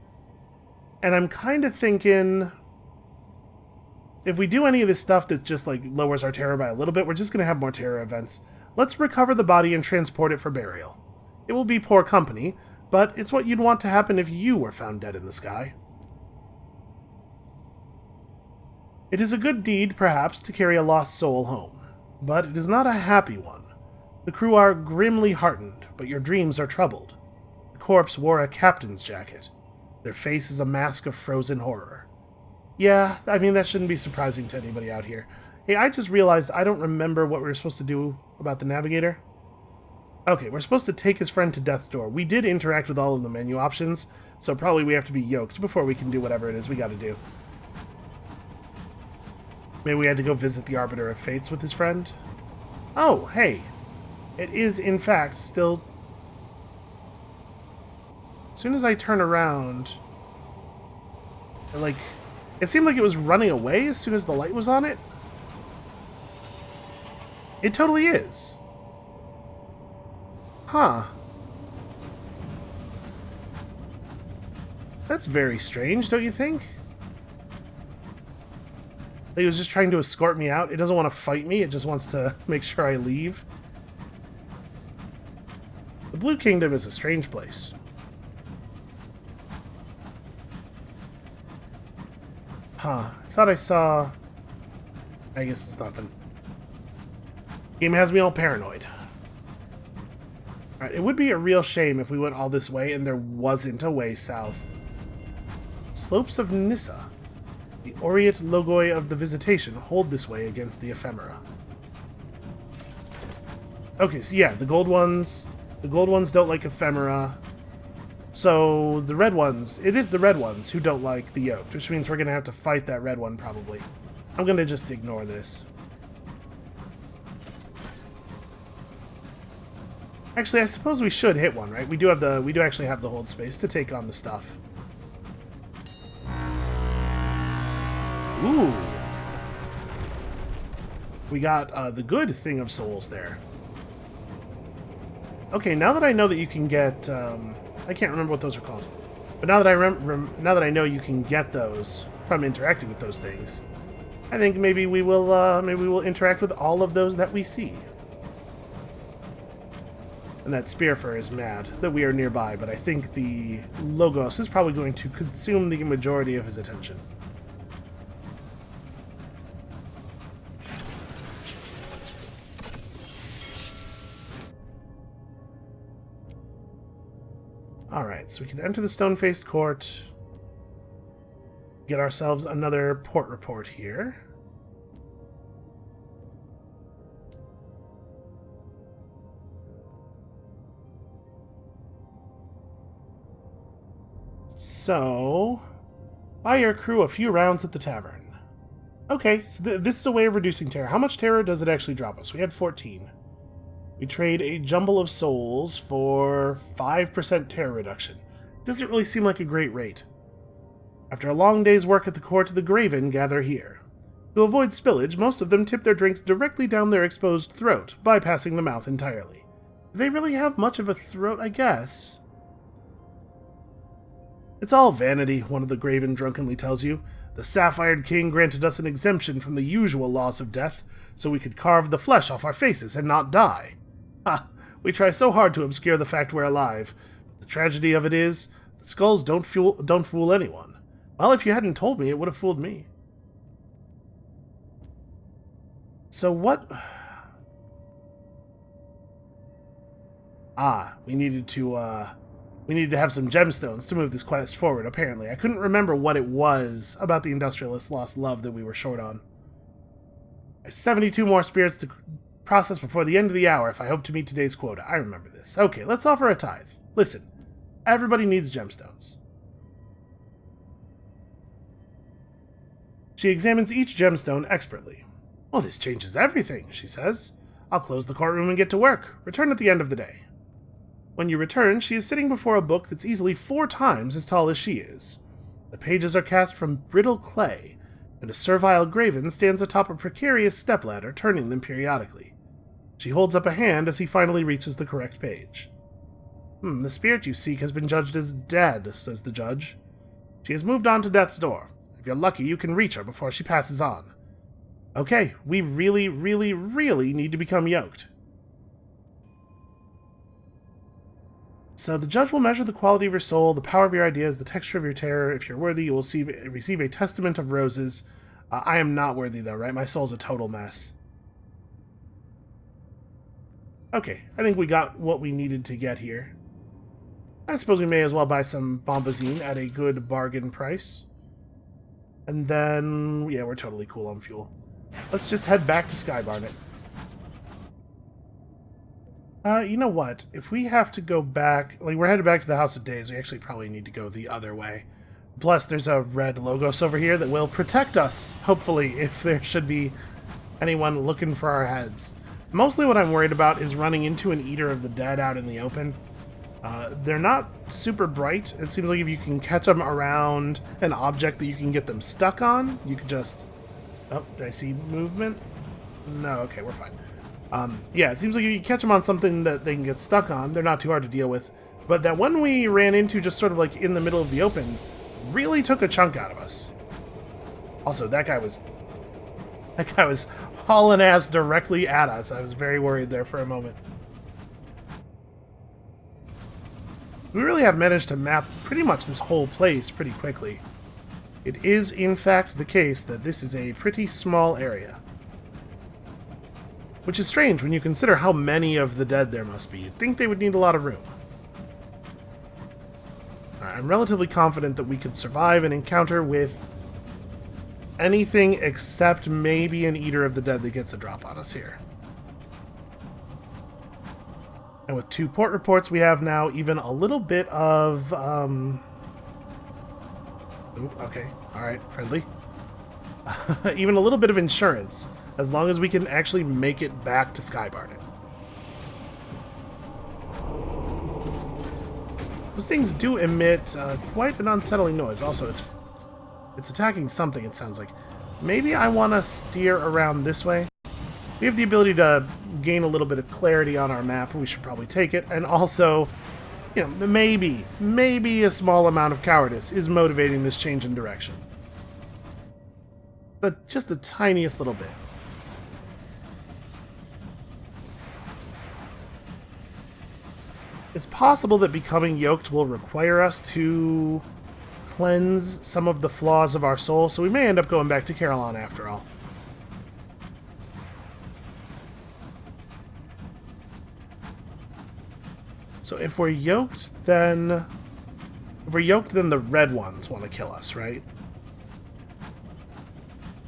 And I'm kind of thinking, if we do any of this stuff that just like lowers our terror by a little bit, we're just going to have more terror events. Let's recover the body and transport it for burial. It will be poor company, but it's what you'd want to happen if you were found dead in the sky. It is a good deed, perhaps, to carry a lost soul home, but it is not a happy one. The crew are grimly heartened, but your dreams are troubled. The corpse wore a captain's jacket. Their face is a mask of frozen horror. Yeah, I mean, that shouldn't be surprising to anybody out here. Hey, I just realized I don't remember what we were supposed to do about the navigator. Okay, we're supposed to take his friend to death's door. We did interact with all of the menu options, so probably we have to be yoked before we can do whatever it is we gotta do. Maybe we had to go visit the Arbiter of Fates with his friend? Oh, hey. It is, in fact, still... As soon as I turn around... It seemed like it was running away as soon as the light was on it. It totally is. Huh. That's very strange, don't you think? He was just trying to escort me out. It doesn't want to fight me. It just wants to make sure I leave. The Blue Kingdom is a strange place. Huh. I thought I saw... I guess it's nothing. Game has me all paranoid. Alright, it would be a real shame if we went all this way and there wasn't a way south. Slopes of Nissa. The aureate logoi of the Visitation hold this way against the ephemera. Okay, so yeah, the gold ones don't like ephemera. So the red ones, it is the red ones who don't like the yoked, which means we're going to have to fight that red one probably. I'm going to just ignore this. Actually, I suppose we should hit one, right? We do actually have the hold space to take on the stuff. Ooh. We got the good thing of souls there. Okay, now that I know that you can get, I can't remember what those are called, but now that now that I know you can get those from interacting with those things, I think maybe we will interact with all of those that we see. And that Spearfur is mad that we are nearby, but I think the Logos is probably going to consume the majority of his attention. Alright, so we can enter the stone-faced court, get ourselves another port report here. So, buy your crew a few rounds at the tavern. Okay, so this is a way of reducing terror. How much terror does it actually drop us? We had 14. We trade a jumble of souls for 5% terror reduction. Doesn't really seem like a great rate. After a long day's work at the court, the Graven gather here. To avoid spillage, most of them tip their drinks directly down their exposed throat, bypassing the mouth entirely. Do they really have much of a throat, I guess? It's all vanity, one of the Graven drunkenly tells you. The Sapphired King granted us an exemption from the usual laws of death, so we could carve the flesh off our faces and not die. Ha! We try so hard to obscure the fact we're alive. But the tragedy of it is, the skulls don't fool anyone. Well, if you hadn't told me, it would have fooled me. So what... Ah, we needed to have some gemstones to move this quest forward, apparently. I couldn't remember what it was about the Industrialist's lost love that we were short on. I have 72 more spirits to process before the end of the hour if I hope to meet today's quota. I remember this. Okay, let's offer a tithe. Listen, everybody needs gemstones. She examines each gemstone expertly. Well, this changes everything, she says. I'll close the courtroom and get to work. Return at the end of the day. When you return, she is sitting before a book that's easily 4 times as tall as she is. The pages are cast from brittle clay, and a servile graven stands atop a precarious stepladder, turning them periodically. She holds up a hand as he finally reaches the correct page. The spirit you seek has been judged as dead, says the judge. She has moved on to death's door. If you're lucky, you can reach her before she passes on. Okay, we really, really, really need to become yoked. So the judge will measure the quality of your soul, the power of your ideas, the texture of your terror. If you're worthy, you will receive a testament of roses. I am not worthy, though, right? My soul's a total mess. Okay, I think we got what we needed to get here. I suppose we may as well buy some bombazine at a good bargain price. And then, yeah, we're totally cool on fuel. Let's just head back to Skybarnet. You know what? If we have to go back... Like, we're headed back to the House of Days. We actually probably need to go the other way. Plus, there's a red Logos over here that will protect us, hopefully, if there should be anyone looking for our heads. Mostly what I'm worried about is running into an Eater of the Dead out in the open. They're not super bright. It seems like if you can catch them around an object that you can get them stuck on, you can just... Oh, did I see movement? No, okay, we're fine. Yeah, it seems like if you catch them on something that they can get stuck on, they're not too hard to deal with. But that one we ran into just sort of like in the middle of the open really took a chunk out of us. Also, that guy was hauling ass directly at us. I was very worried there for a moment. We really have managed to map pretty much this whole place pretty quickly. It is, in fact, the case that this is a pretty small area. Which is strange when you consider how many of the dead there must be. You'd think they would need a lot of room. I'm relatively confident that we could survive an encounter with anything except maybe an Eater of the Dead that gets a drop on us here. And with 2 port reports, we have now even a little bit of, Ooh, okay. Alright, friendly. Even a little bit of insurance, as long as we can actually make it back to Skybarnet. Those things do emit quite an unsettling noise. Also, it's attacking something, it sounds like. Maybe I want to steer around this way. We have the ability to gain a little bit of clarity on our map. We should probably take it. And also, you know, maybe a small amount of cowardice is motivating this change in direction. But just the tiniest little bit. It's possible that becoming yoked will require us to cleanse some of the flaws of our soul, so we may end up going back to Carillon after all. So if we're yoked, then... If we're yoked, then the red ones want to kill us, right?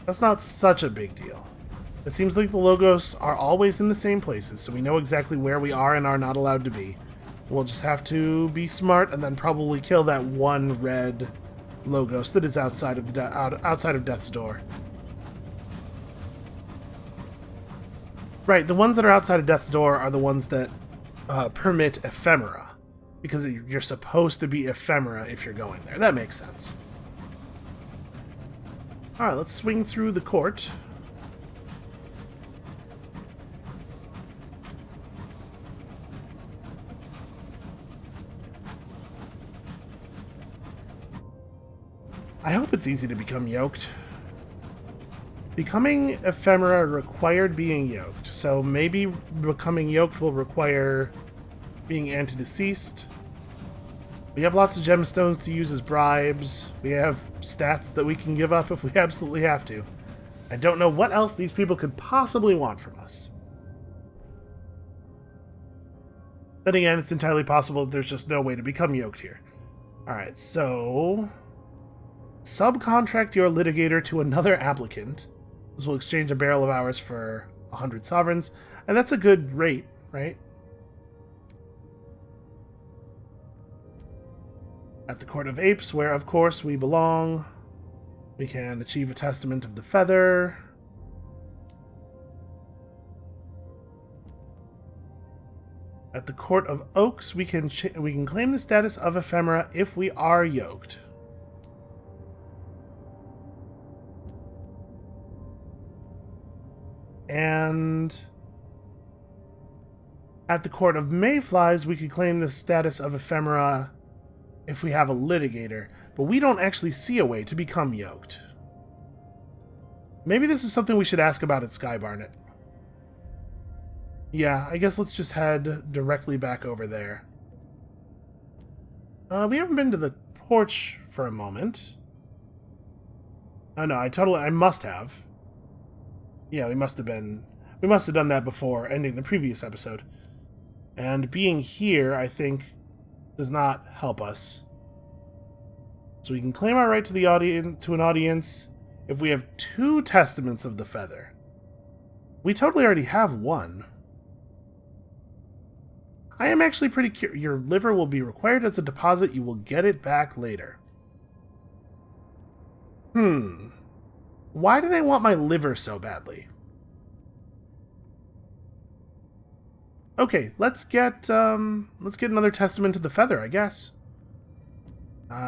That's not such a big deal. It seems like the Logos are always in the same places, so we know exactly where we are and are not allowed to be. We'll just have to be smart and then probably kill that one red Logos that is outside of outside of Death's Door. Right, the ones that are outside of Death's Door are the ones that permit ephemera, because you're supposed to be ephemera if you're going there. That makes sense. Alright, let's swing through the court. I hope it's easy to become yoked. Becoming ephemera required being yoked, so maybe becoming yoked will require being antedeceased. We have lots of gemstones to use as bribes. We have stats that we can give up if we absolutely have to. I don't know what else these people could possibly want from us. Then again, it's entirely possible that there's just no way to become yoked here. Alright, so... subcontract your litigator to another applicant. This will exchange a barrel of ours for 100 sovereigns, and that's a good rate, right? At the Court of Apes, where, of course, we belong, we can achieve a Testament of the Feather. At the Court of Oaks, we can claim the status of ephemera if we are yoked. And at the Court of Mayflies, we can claim the status of ephemera if we have a litigator, but we don't actually see a way to become yoked. Maybe this is something we should ask about at Sky Barnet. Yeah, I guess let's just head directly back over there. We haven't been to the Porch for a moment. Oh no, I must have. Yeah, we must have done that before ending the previous episode. And being here, I think, does not help us. So we can claim our right to an audience if we have 2 Testaments of the Feather. We totally already have 1. I am actually pretty curious. Your liver will be required as a deposit. You will get it back later. Why do they want my liver so badly? Okay, let's get another Testament of the Feather, I guess.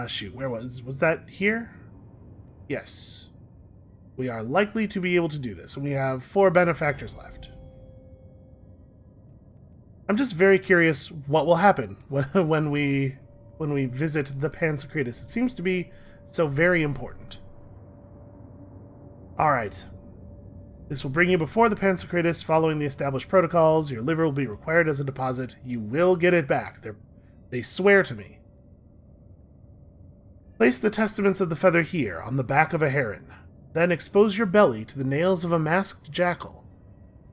Shoot, where was that here? Yes. We are likely to be able to do this, and we have 4 benefactors left. I'm just very curious what will happen when we visit the Pansekritis. It seems to be so very important. Alright. This will bring you before the Pansekritis following the established protocols. Your liver will be required as a deposit. You will get it back. They swear to me. Place the Testaments of the Feather here, on the back of a heron. Then expose your belly to the nails of a masked jackal.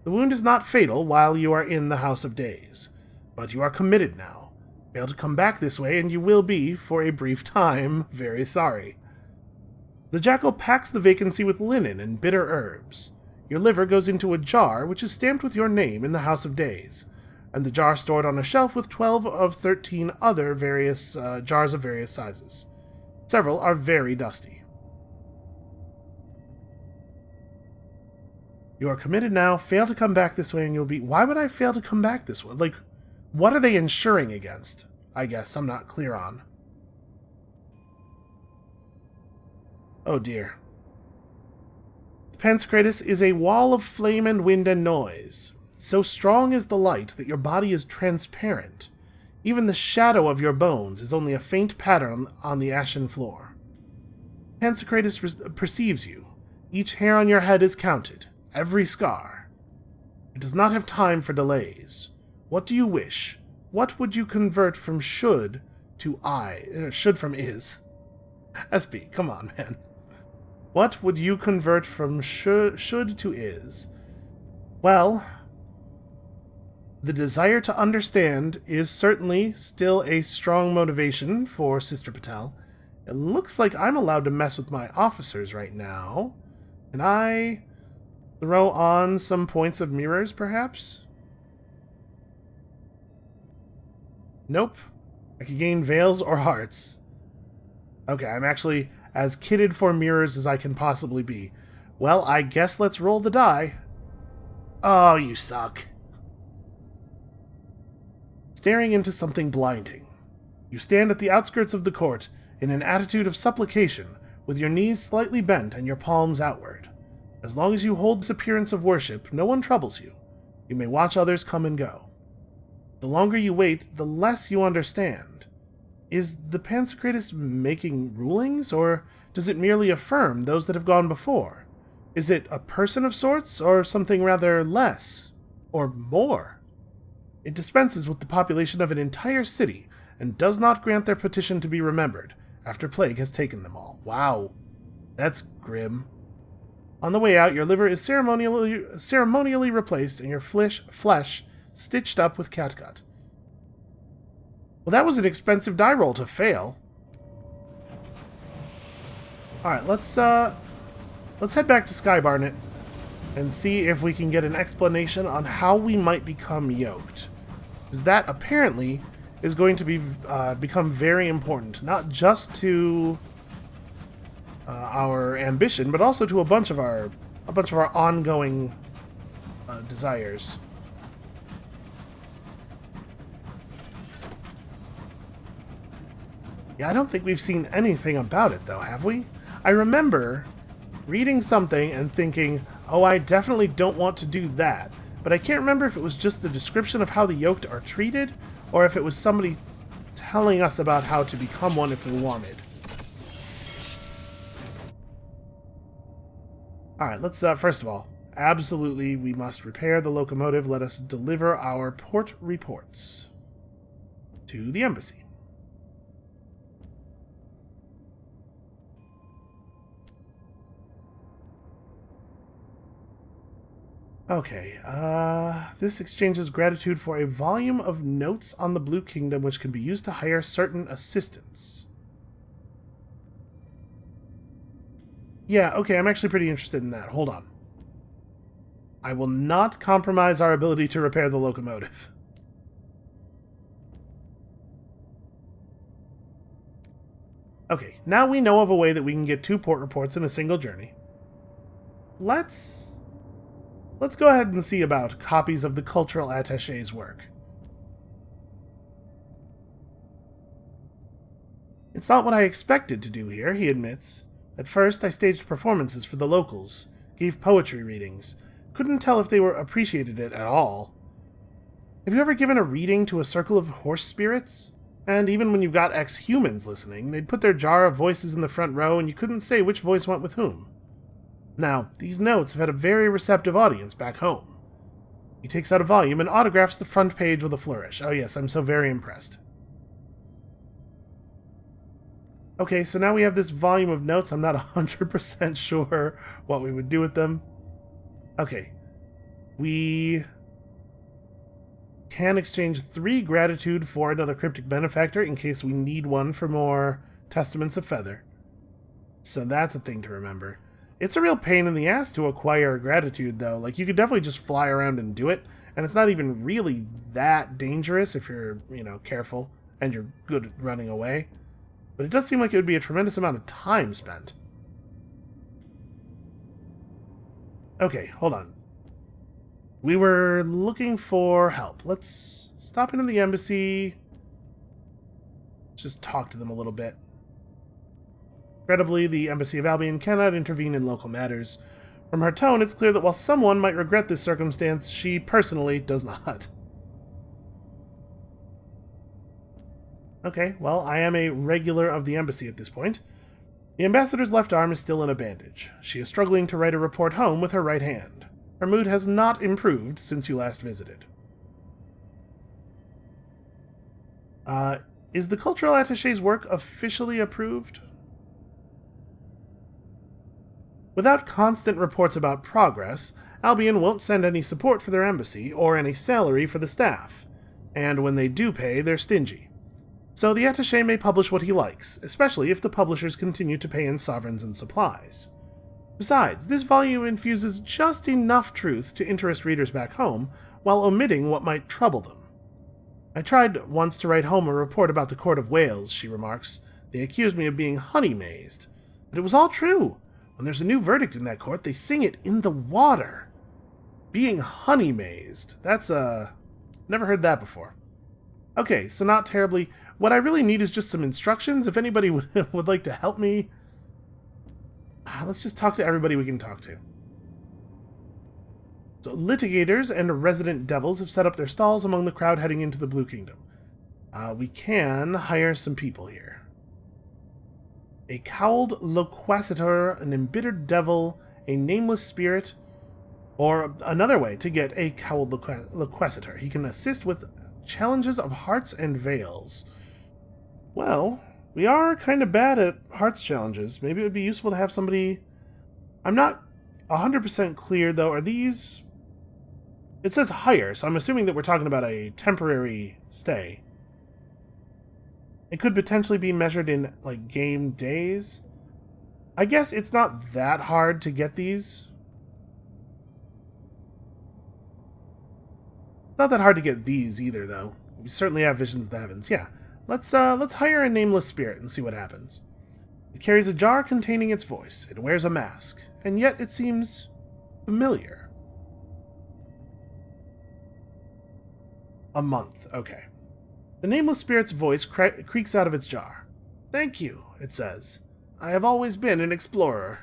The wound is not fatal while you are in the House of Days, but you are committed now. Fail to come back this way, and you will be, for a brief time, very sorry. The jackal packs the vacancy with linen and bitter herbs. Your liver goes into a jar, which is stamped with your name in the House of Days, and the jar stored on a shelf with 12 of 13 other various jars of various sizes. Several are very dusty. You are committed now. Fail to come back this way and you'll be... Why would I fail to come back this way? Like, what are they insuring against? I guess I'm not clear on. Oh dear. The Pansekritis is a wall of flame and wind and noise. So strong is the light that your body is transparent. Even the shadow of your bones is only a faint pattern on the ashen floor. Pansekritis perceives you. Each hair on your head is counted. Every scar. It does not have time for delays. What do you wish? What would you convert from should to should from is? SB, come on, man. What would you convert from should to is? Well, the desire to understand is certainly still a strong motivation for Sister Patel. It looks like I'm allowed to mess with my officers right now. Can I throw on some points of mirrors, perhaps? Nope. I could gain veils or hearts. Okay, I'm actually as kitted for mirrors as I can possibly be. Well, I guess let's roll the die. Oh, you suck. Staring into something blinding. You stand at the outskirts of the court in an attitude of supplication, with your knees slightly bent and your palms outward. As long as you hold this appearance of worship, no one troubles you. You may watch others come and go. The longer you wait, the less you understand. Is the Pansekritis making rulings, or does it merely affirm those that have gone before? Is it a person of sorts, or something rather less? Or more? It dispenses with the population of an entire city, and does not grant their petition to be remembered, after plague has taken them all. Wow. That's grim. On the way out, your liver is ceremonially replaced, and your flesh stitched up with catgut. Well, that was an expensive die roll to fail. Alright, let's head back to Sky Barnet and see if we can get an explanation on how we might become yoked. Because that apparently is going to be become very important, not just to our ambition, but also to a bunch of our ongoing desires. Yeah, I don't think we've seen anything about it, though, have we? I remember reading something and thinking, oh, I definitely don't want to do that. But I can't remember if it was just a description of how the yoked are treated, or if it was somebody telling us about how to become one if we wanted. Alright, let's, first of all, absolutely, we must repair the locomotive. Let us deliver our port reports to the embassy. Okay, this exchanges gratitude for a volume of notes on the Blue Kingdom which can be used to hire certain assistants. Yeah, okay, I'm actually pretty interested in that. Hold on. I will not compromise our ability to repair the locomotive. Okay, now we know of a way that we can get 2 port reports in a single journey. Let's go ahead and see about copies of the cultural attaché's work. It's not what I expected to do here, he admits. At first, I staged performances for the locals, gave poetry readings. Couldn't tell if they were appreciated it at all. Have you ever given a reading to a circle of horse spirits? And even when you've got ex-humans listening, they'd put their jar of voices in the front row and you couldn't say which voice went with whom. Now, these notes have had a very receptive audience back home. He takes out a volume and autographs the front page with a flourish. Oh yes, I'm so very impressed. Okay, so now we have this volume of notes. I'm not 100% sure what we would do with them. Okay. We can exchange 3 gratitude for another cryptic benefactor in case we need one for more Testaments of Feather. So that's a thing to remember. It's a real pain in the ass to acquire gratitude, though. Like, you could definitely just fly around and do it, and it's not even really that dangerous if you're, careful and you're good at running away. But it does seem like it would be a tremendous amount of time spent. Okay, hold on. We were looking for help. Let's stop into the embassy. Just talk to them a little bit. Incredibly, the Embassy of Albion cannot intervene in local matters. From her tone, it's clear that while someone might regret this circumstance, she personally does not. Okay, well, I am a regular of the embassy at this point. The ambassador's left arm is still in a bandage. She is struggling to write a report home with her right hand. Her mood has not improved since you last visited. Is the cultural attaché's work officially approved? Without constant reports about progress, Albion won't send any support for their embassy or any salary for the staff, and when they do pay, they're stingy. So the attaché may publish what he likes, especially if the publishers continue to pay in sovereigns and supplies. Besides, this volume infuses just enough truth to interest readers back home, while omitting what might trouble them. I tried once to write home a report about the Court of Wales, she remarks. They accused me of being honey-mazed. But it was all true. When there's a new verdict in that court, they sing it in the water. Being honey-mazed. That's, never heard that before. Okay, so not terribly. What I really need is just some instructions. If anybody would like to help me, let's just talk to everybody we can talk to. So, litigators and resident devils have set up their stalls among the crowd heading into the Blue Kingdom. We can hire some people here. A cowled loquacitor, an embittered devil, a nameless spirit, or another way to get a cowled loquacitor. He can assist with challenges of hearts and veils. Well, we are kind of bad at hearts challenges. Maybe it would be useful to have somebody... I'm not 100% clear, though. Are these... It says hire, so I'm assuming that we're talking about a temporary stay. It could potentially be measured in, like, game days. I guess it's not that hard to get these. Not that hard to get these either, though. We certainly have visions of the heavens. Yeah, let's hire a nameless spirit and see what happens. It carries a jar containing its voice. It wears a mask, and yet it seems familiar. A month. Okay. The nameless spirit's voice creaks out of its jar. Thank you, it says. I have always been an explorer.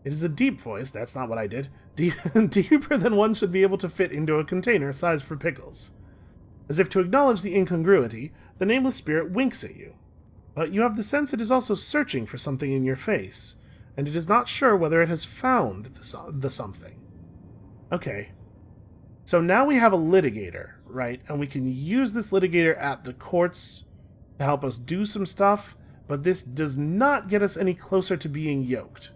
It is a deep voice, that's not what I did, deeper than one should be able to fit into a container sized for pickles. As if to acknowledge the incongruity, the nameless spirit winks at you. But you have the sense it is also searching for something in your face, and it is not sure whether it has found the something. Okay. So now we have a litigator, right? And we can use this litigator at the courts to help us do some stuff, but this does not get us any closer to being yoked.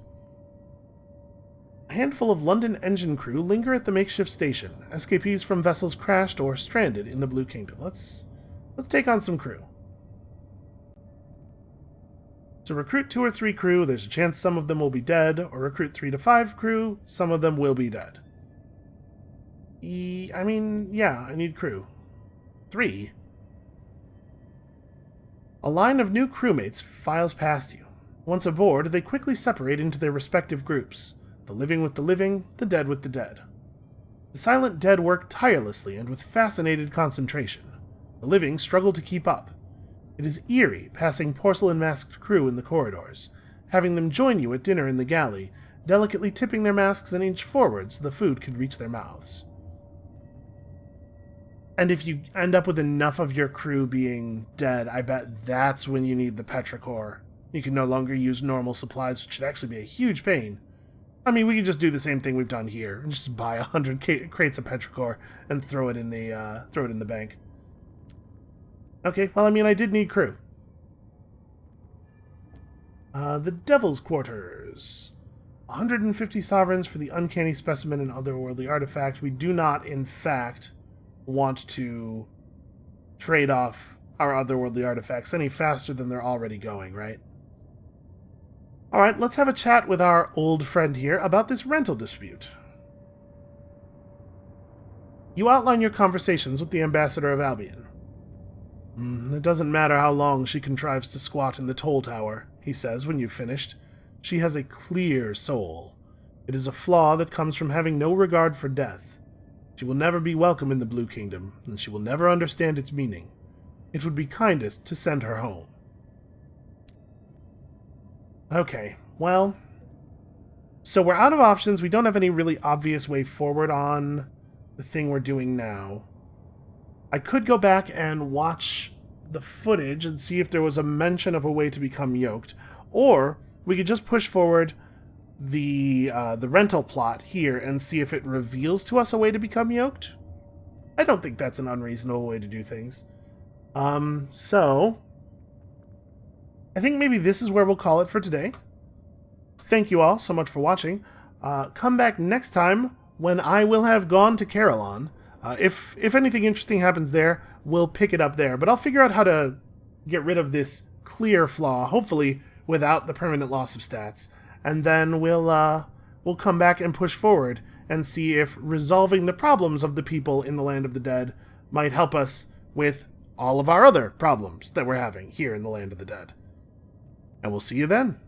A handful of London engine crew linger at the makeshift station, escapees from vessels crashed or stranded in the Blue Kingdom. Let's take on some crew. So recruit 2 or 3 crew, there's a chance some of them will be dead, or recruit 3 to 5 crew, some of them will be dead. I need crew. 3. A line of new crewmates files past you. Once aboard, they quickly separate into their respective groups. The living with the living, the dead with the dead. The silent dead work tirelessly and with fascinated concentration. The living struggle to keep up. It is eerie passing porcelain-masked crew in the corridors, having them join you at dinner in the galley, delicately tipping their masks an inch forward so the food could reach their mouths. And if you end up with enough of your crew being dead, I bet that's when you need the petrichor. You can no longer use normal supplies, which should actually be a huge pain. I mean, we can just do the same thing we've done here, and just buy 100 crates of petrichor and throw it in the bank. Okay, well, I mean, I did need crew. The Devil's Quarters. 150 sovereigns for the uncanny specimen and otherworldly artifact. We do not, in fact, want to trade off our otherworldly artifacts any faster than they're already going, right? Alright, let's have a chat with our old friend here about this rental dispute. You outline your conversations with the Ambassador of Albion. It doesn't matter how long she contrives to squat in the toll tower, he says when you've finished. She has a clear soul. It is a flaw that comes from having no regard for death. She will never be welcome in the Blue Kingdom, and she will never understand its meaning. It would be kindest to send her home. Okay, well, so we're out of options. We don't have any really obvious way forward on the thing we're doing now. I could go back and watch the footage and see if there was a mention of a way to become yoked, or we could just push forward the rental plot here and see if it reveals to us a way to become yoked. I don't think that's an unreasonable way to do things. So I think maybe this is where we'll call it for today. Thank you all so much for watching. Come back next time when I will have gone to Carillon. If anything interesting happens there, we'll pick it up there. But I'll figure out how to get rid of this clear flaw, hopefully without the permanent loss of stats. And then we'll come back and push forward and see if resolving the problems of the people in the Land of the Dead might help us with all of our other problems that we're having here in the Land of the Dead. And we'll see you then.